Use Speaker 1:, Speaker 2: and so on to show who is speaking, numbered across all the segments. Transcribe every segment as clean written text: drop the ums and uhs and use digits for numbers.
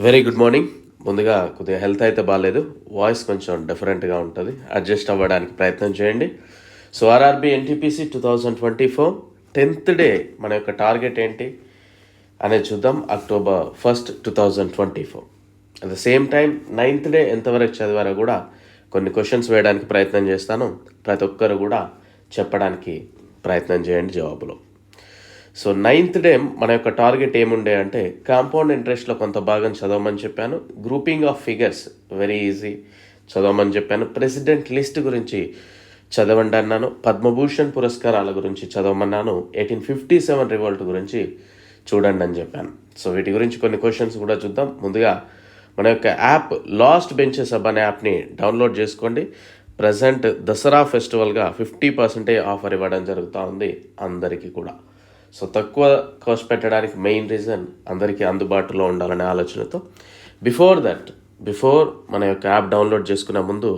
Speaker 1: Very good morning. ముందుగా కొద్దిగా health అయితే బాగాలేదు, వాయిస్ కొంచెం డిఫరెంట్గా ఉంటుంది, అడ్జస్ట్ అవ్వడానికి ప్రయత్నం చేయండి. So RRB NTPC 2024 10th day మన యొక్క టార్గెట్ ఏంటి అనేది చూద్దాం. October 1st 2024 at the same time 9th day ఎంతవరకు చదివారో కూడా కొన్ని క్వశ్చన్స్ వేయడానికి ప్రయత్నం చేస్తాను. ప్రతి ఒక్కరు కూడా చెప్పడానికి ప్రయత్నం చేయండి జవాబులో. సో 9th డే మన యొక్క టార్గెట్ ఏముండే అంటే కాంపౌండ్ ఇంట్రెస్ట్లో కొంత భాగం చదవమని చెప్పాను. Grouping of figures very easy చదవమని చెప్పాను. ప్రెసిడెంట్ లిస్ట్ గురించి చదవండి అన్నాను. పద్మభూషణ్ పురస్కారాల గురించి చదవమన్నాను. 1857 రివోల్ట్ గురించి చూడండి అని చెప్పాను. సో వీటి గురించి కొన్ని క్వశ్చన్స్ కూడా చూద్దాం. ముందుగా మన యొక్క యాప్ లాస్ట్ బెంచెస్ హబ్ అనే యాప్ని డౌన్లోడ్ చేసుకోండి. ప్రజెంట్ దసరా ఫెస్టివల్గా 50% ఆఫర్ ఇవ్వడం జరుగుతూ ఉంది అందరికీ కూడా. సో తక్కువ కాస్ట్ పెట్టడానికి మెయిన్ రీజన్ అందరికీ అందుబాటులో ఉండాలనే ఆలోచనతో బిఫోర్ మన యొక్క యాప్ డౌన్లోడ్ చేసుకునే ముందు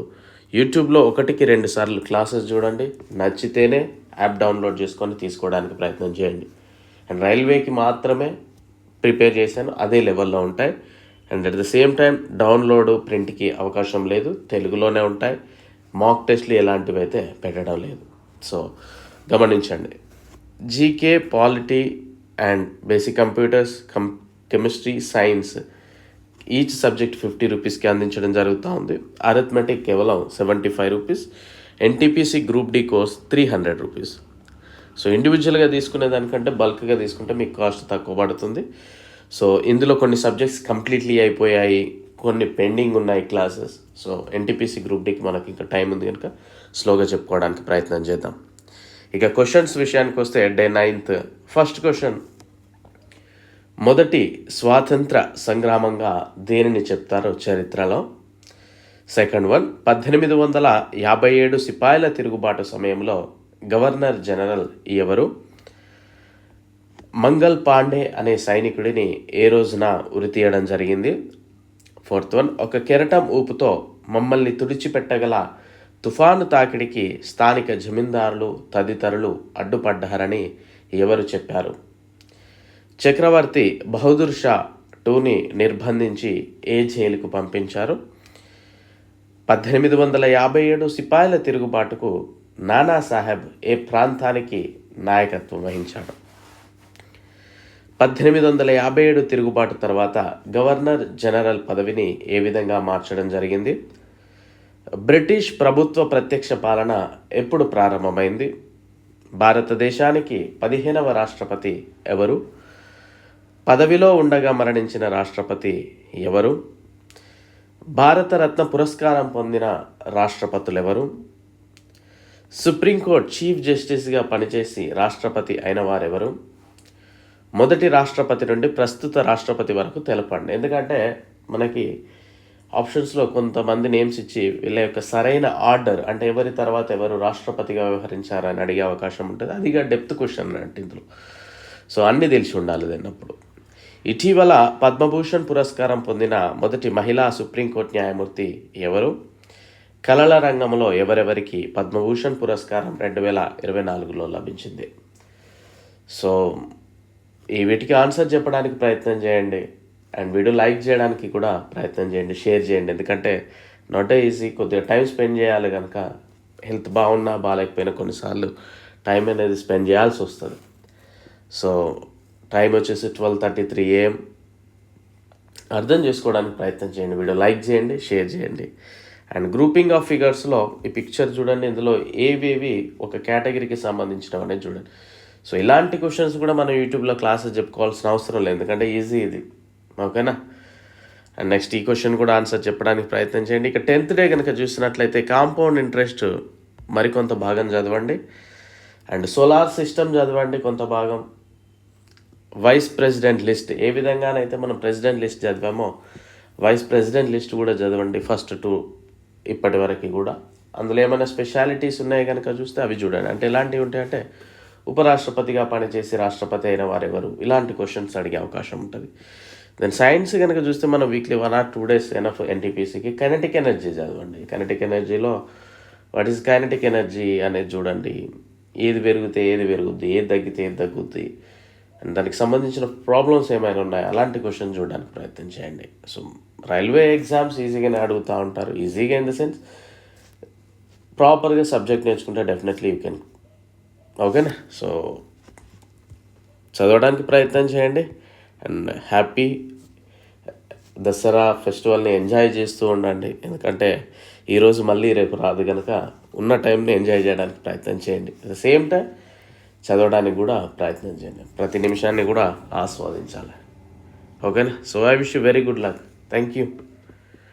Speaker 1: యూట్యూబ్లో 1-2 సార్లు క్లాసెస్ చూడండి. నచ్చితేనే యాప్ డౌన్లోడ్ చేసుకొని తీసుకోవడానికి ప్రయత్నం చేయండి. అండ్ రైల్వేకి మాత్రమే ప్రిపేర్ చేశాను, అదే లెవెల్లో ఉంటాయి. And at the same time download ప్రింట్కి అవకాశం లేదు, తెలుగులోనే ఉంటాయి. మాక్ టెస్ట్లు ఎలాంటివి అయితే పెట్టడం లేదు. సో గమనించండి. GK, polity and basic computers, chemistry, science each subject 50 రూపీస్కి అందించడం జరుగుతూ ఉంది. అరిథమెటిక్ కేవలం 75 rupees. NTPC group D course 300 rupees. So ఇండివిజువల్గా తీసుకునే దానికంటే బల్క్గా తీసుకుంటే మీకు కాస్ట్ తక్కువ పడుతుంది. సో ఇందులో కొన్ని సబ్జెక్ట్స్ కంప్లీట్లీ అయిపోయాయి, కొన్ని పెండింగ్ ఉన్నాయి క్లాసెస్. సో ఎన్టీపీసీ గ్రూప్ డికి మనకి ఇంకా టైం ఉంది కనుక స్లోగా చెప్పుకోవడానికి ప్రయత్నం చేద్దాం. ఇక క్వశ్చన్స్ విషయానికి వస్తే డే 9th ఫస్ట్ క్వశ్చన్, మొదటి స్వాతంత్ర సంగ్రామంగా దేనిని చెప్తారో చరిత్రలో. సెకండ్ వన్, 1857 సిపాయిల తిరుగుబాటు సమయంలో గవర్నర్ జనరల్ ఎవరు? మంగల్ పాండే అనే సైనికుడిని ఏ రోజున ఉరితీయడం జరిగింది? ఫోర్త్ వన్, ఒక కెరటం ఊపుతో మమ్మల్ని తుడిచిపెట్టగల తుఫాను తాకిడికి స్థానిక జమీందారులు తదితరులు అడ్డుపడ్డారని ఎవరు చెప్పారు? చక్రవర్తి బహదూర్ షా టూని నిర్బంధించి ఏ జైలుకు పంపించారు? 1857 సిపాయిల తిరుగుబాటుకు నానాసాహెబ్ ఏ ప్రాంతానికి నాయకత్వం వహించాడు? 1857 తిరుగుబాటు తర్వాత గవర్నర్ జనరల్ పదవిని ఏ విధంగా మార్చడం జరిగింది? బ్రిటిష్ ప్రభుత్వ ప్రత్యక్ష పాలన ఎప్పుడు ప్రారంభమైంది? భారతదేశానికి 15వ రాష్ట్రపతి ఎవరు? పదవిలో ఉండగా మరణించిన రాష్ట్రపతి ఎవరు? భారతరత్న పురస్కారం పొందిన రాష్ట్రపతులు ఎవరు? సుప్రీంకోర్టు చీఫ్ జస్టిస్గా పనిచేసి రాష్ట్రపతి అయిన వారెవరు? మొదటి రాష్ట్రపతి నుండి ప్రస్తుత రాష్ట్రపతి వరకు తెలపండి. ఎందుకంటే మనకి ఆప్షన్స్లో కొంతమంది నేమ్స్ ఇచ్చి వీళ్ళ యొక్క సరైన ఆర్డర్ అంటే ఎవరి తర్వాత ఎవరు రాష్ట్రపతిగా వ్యవహరించారని అడిగే అవకాశం ఉంటుంది. అదిగా డెప్త్ క్వశ్చన్ అంటే ఇందులో. సో అన్నీ తెలిసి ఉండాలి అన్నప్పుడు. ఇటీవల పద్మభూషణ్ పురస్కారం పొందిన మొదటి మహిళా సుప్రీంకోర్టు న్యాయమూర్తి ఎవరు? కళల రంగంలో ఎవరెవరికి పద్మభూషణ్ పురస్కారం 2024లో లభించింది? సో ఈ వీటికి ఆన్సర్ చెప్పడానికి ప్రయత్నం చేయండి. అండ్ వీడియో లైక్ చేయడానికి కూడా ప్రయత్నం చేయండి, షేర్ చేయండి. ఎందుకంటే నాట్ ఈజీ, కొద్దిగా టైం స్పెండ్ చేయాలి కనుక. హెల్త్ బాగున్నా బాగాలేకపోయినా కొన్నిసార్లు టైం అనేది స్పెండ్ చేయాల్సి వస్తుంది. సో టైం వచ్చేసి 12:33 AM. అర్థం చేసుకోవడానికి ప్రయత్నం చేయండి. వీడియో లైక్ చేయండి, షేర్ చేయండి. అండ్ గ్రూపింగ్ ఆఫ్ ఫిగర్స్లో ఈ పిక్చర్ చూడండి. ఇందులో ఏవేవి ఒక కేటగిరీకి సంబంధించినవి అనేది చూడండి. సో ఇలాంటి క్వశ్చన్స్ కూడా మనం యూట్యూబ్లో క్లాసెస్ చెప్పుకోవాల్సిన అవసరం లేదు, ఎందుకంటే ఈజీ ఇది. ఓకేనా? అండ్ నెక్స్ట్ ఈ క్వశ్చన్ కూడా ఆన్సర్ చెప్పడానికి ప్రయత్నం చేయండి. ఇక 10th డే కనుక చూసినట్లయితే కాంపౌండ్ ఇంట్రెస్ట్ మరికొంత భాగం చదవండి. అండ్ సోలార్ సిస్టమ్ చదవండి కొంత భాగం. వైస్ ప్రెసిడెంట్ లిస్ట్ ఏ విధంగానైతే మనం ప్రెసిడెంట్ లిస్ట్ చదివామో వైస్ ప్రెసిడెంట్ లిస్ట్ కూడా చదవండి, ఫస్ట్ 2 ఇప్పటి వరకు కూడా. అందులో ఏమైనా స్పెషాలిటీస్ ఉన్నాయి కనుక చూస్తే అవి చూడండి. అంటే ఎలాంటివి ఉంటాయంటే ఉపరాష్ట్రపతిగా పనిచేసి రాష్ట్రపతి అయిన వారెవరు, ఇలాంటి క్వశ్చన్స్ అడిగే అవకాశం ఉంటుంది. దెన్ సైన్స్ కనుక చూస్తే మనం వీక్లీ 1 or 2 days ఎనఫ్ ఎన్టీపీసీకి. కైనెటిక్ ఎనర్జీ చదవండి. కైనెటిక్ ఎనర్జీలో వాట్ ఈస్ కైనెటిక్ ఎనర్జీ అనేది చూడండి. ఏది పెరిగితే ఏది పెరుగుద్ది, ఏది తగ్గితే ఏది తగ్గుద్ది, అండ్ దానికి సంబంధించిన ప్రాబ్లమ్స్ ఏమైనా ఉన్నాయో అలాంటి క్వశ్చన్ చూడడానికి ప్రయత్నం చేయండి. సో రైల్వే ఎగ్జామ్స్ ఈజీగానే అడుగుతూ ఉంటారు. ఈజీగా ఇన్ ద సెన్స్ ప్రాపర్గా సబ్జెక్ట్ నేర్చుకుంటే డెఫినెట్లీ యూ కెన్. ఓకేనా? సో చదవడానికి ప్రయత్నం చేయండి అండ్ హ్యాపీ దసరా ఫెస్టివల్ని ఎంజాయ్ చేస్తూ ఉండండి. ఎందుకంటే ఈరోజు మళ్ళీ రేపు రాదు కనుక ఉన్న టైంని ఎంజాయ్ చేయడానికి ప్రయత్నం చేయండి. అట్ ద సేమ్ టైం చదవడానికి కూడా ప్రయత్నం చేయండి. ప్రతి నిమిషాన్ని కూడా ఆస్వాదించాలి. ఓకేనా? So I wish you very good luck. Thank you.